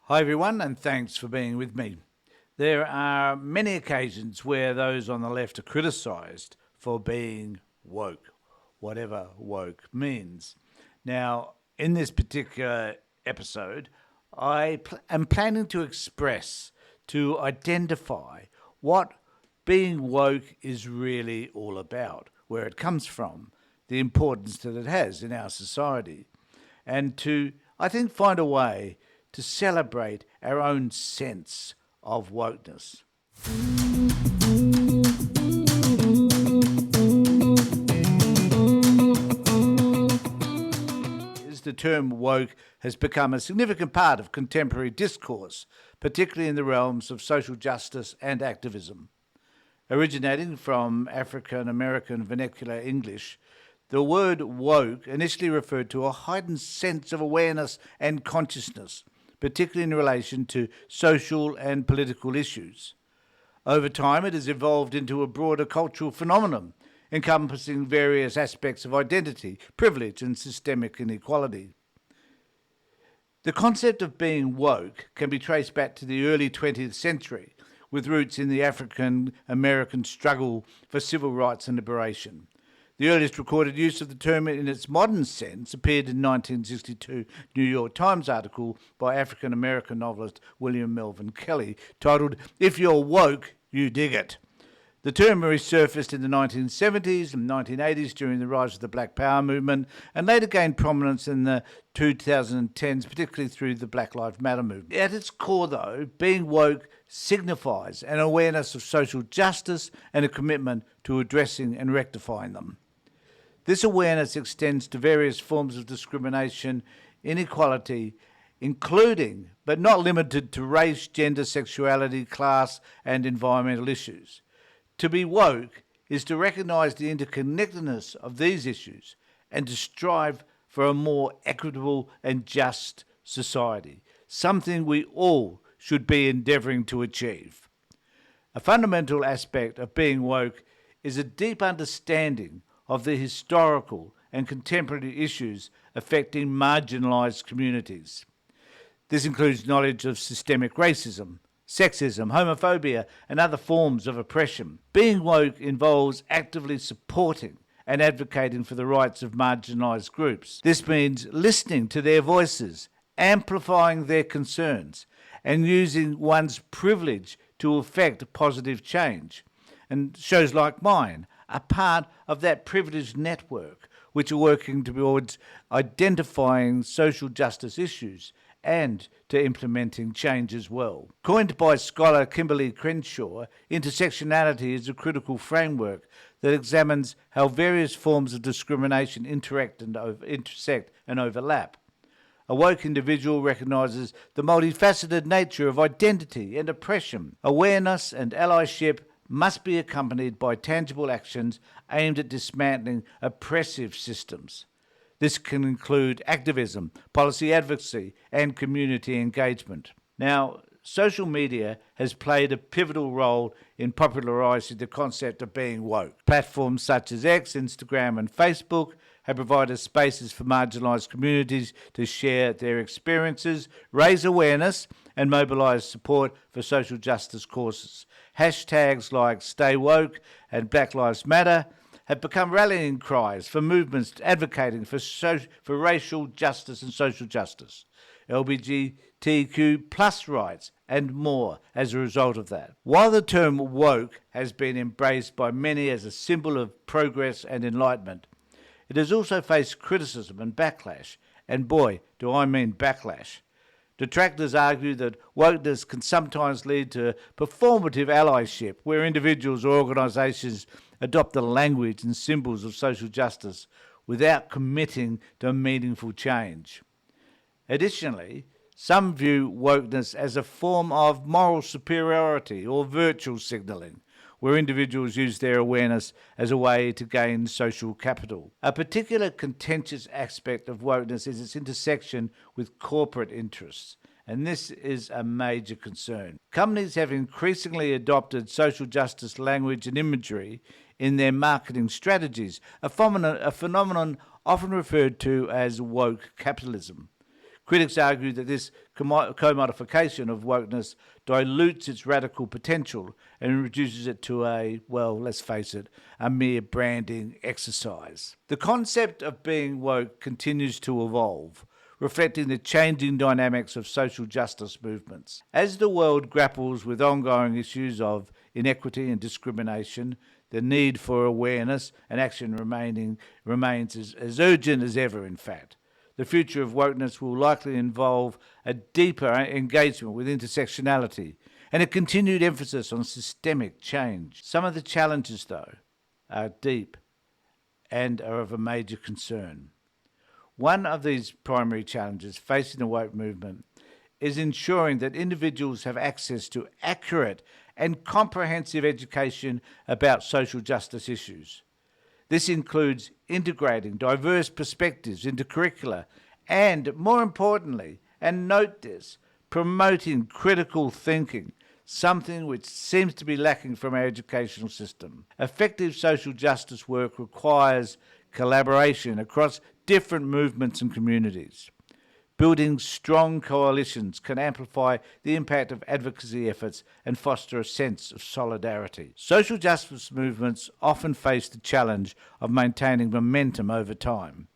Hi, everyone, and thanks for being with me. There are many occasions where those on the left are criticised for being woke, whatever woke means. Now, in this particular episode, am planning to express, to identify what being woke is really all about, where it comes from, the importance that it has in our society, and to, I think, find a way to celebrate our own sense of wokeness. The term woke has become a significant part of contemporary discourse, particularly in the realms of social justice and activism. Originating from African American vernacular English, the word woke initially referred to a heightened sense of awareness and consciousness, particularly in relation to social and political issues. Over time, it has evolved into a broader cultural phenomenon, encompassing various aspects of identity, privilege, and systemic inequality. The concept of being woke can be traced back to the early 20th century, with roots in the African American struggle for civil rights and liberation. The earliest recorded use of the term in its modern sense appeared in 1962 New York Times article by African American novelist William Melvin Kelly titled, "If You're Woke, You Dig It." The term resurfaced in the 1970s and 1980s during the rise of the Black Power movement and later gained prominence in the 2010s, particularly through the Black Lives Matter movement. At its core, though, being woke signifies an awareness of social justice and a commitment to addressing and rectifying them. This awareness extends to various forms of discrimination, inequality, including, but not limited to, race, gender, sexuality, class, and environmental issues. To be woke is to recognise the interconnectedness of these issues and to strive for a more equitable and just society, something we all should be endeavouring to achieve. A fundamental aspect of being woke is a deep understanding of the historical and contemporary issues affecting marginalised communities. This includes knowledge of systemic racism, sexism, homophobia, and other forms of oppression. Being woke involves actively supporting and advocating for the rights of marginalised groups. This means listening to their voices, amplifying their concerns, and using one's privilege to effect positive change. And shows like mine are part of that privileged network which are working towards identifying social justice issues and to implementing change as well. Coined by scholar Kimberly Crenshaw, intersectionality is a critical framework that examines how various forms of discrimination intersect and overlap. A woke individual recognises the multifaceted nature of identity and oppression. Awareness and allyship must be accompanied by tangible actions aimed at dismantling oppressive systems. This can include activism, policy advocacy, and community engagement. Now, social media has played a pivotal role in popularising the concept of being woke. Platforms such as X, Instagram, and Facebook have provided spaces for marginalised communities to share their experiences, raise awareness, and mobilise support for social justice causes. Hashtags like Stay Woke and Black Lives Matter have become rallying cries for movements advocating for racial justice and social justice, LGBTQ plus rights, and more as a result of that. While the term woke has been embraced by many as a symbol of progress and enlightenment, it has also faced criticism and backlash, and boy, do I mean backlash. Detractors argue that wokeness can sometimes lead to performative allyship, where individuals or organisations adopt the language and symbols of social justice without committing to meaningful change. Additionally, some view wokeness as a form of moral superiority or virtual signalling, where individuals use their awareness as a way to gain social capital. A particular contentious aspect of wokeness is its intersection with corporate interests, and this is a major concern. Companies have increasingly adopted social justice language and imagery in their marketing strategies, a phenomenon often referred to as woke capitalism. Critics argue that this commodification of wokeness dilutes its radical potential and reduces it to a, well, let's face it, a mere branding exercise. The concept of being woke continues to evolve, reflecting the changing dynamics of social justice movements. As the world grapples with ongoing issues of inequity and discrimination, the need for awareness and action remains as urgent as ever, in fact. The future of wokeness will likely involve a deeper engagement with intersectionality and a continued emphasis on systemic change. Some of the challenges, though, are deep and are of a major concern. One of these primary challenges facing the woke movement is ensuring that individuals have access to accurate and comprehensive education about social justice issues. This includes integrating diverse perspectives into curricula and, more importantly, and note this, promoting critical thinking, something which seems to be lacking from our educational system. Effective social justice work requires collaboration across different movements and communities. Building strong coalitions can amplify the impact of advocacy efforts and foster a sense of solidarity. Social justice movements often face the challenge of maintaining momentum over time.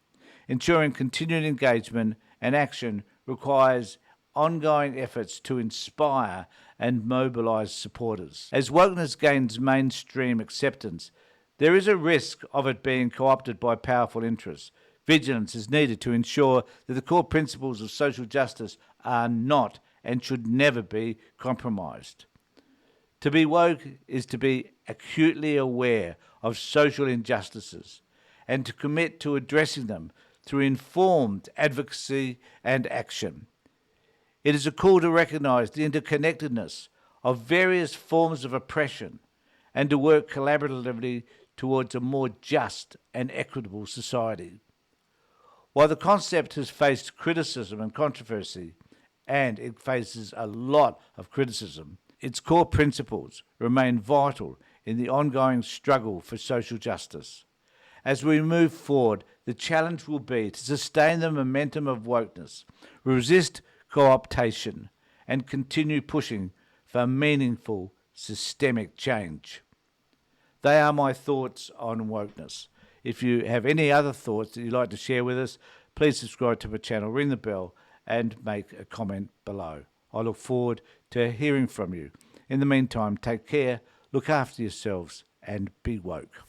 Ensuring continued engagement and action requires ongoing efforts to inspire and mobilize supporters. As wokeness gains mainstream acceptance, there is a risk of it being co-opted by powerful interests. Vigilance is needed to ensure that the core principles of social justice are not and should never be compromised. To be woke is to be acutely aware of social injustices and to commit to addressing them through informed advocacy and action. It is a call to recognize the interconnectedness of various forms of oppression and to work collaboratively towards a more just and equitable society. While the concept has faced criticism and controversy, and it faces a lot of criticism, its core principles remain vital in the ongoing struggle for social justice. As we move forward, the challenge will be to sustain the momentum of wokeness, resist co-optation, and continue pushing for meaningful systemic change. They are my thoughts on wokeness. If you have any other thoughts that you'd like to share with us, please subscribe to my channel, ring the bell, and make a comment below. I look forward to hearing from you. In the meantime, take care, look after yourselves, and be woke.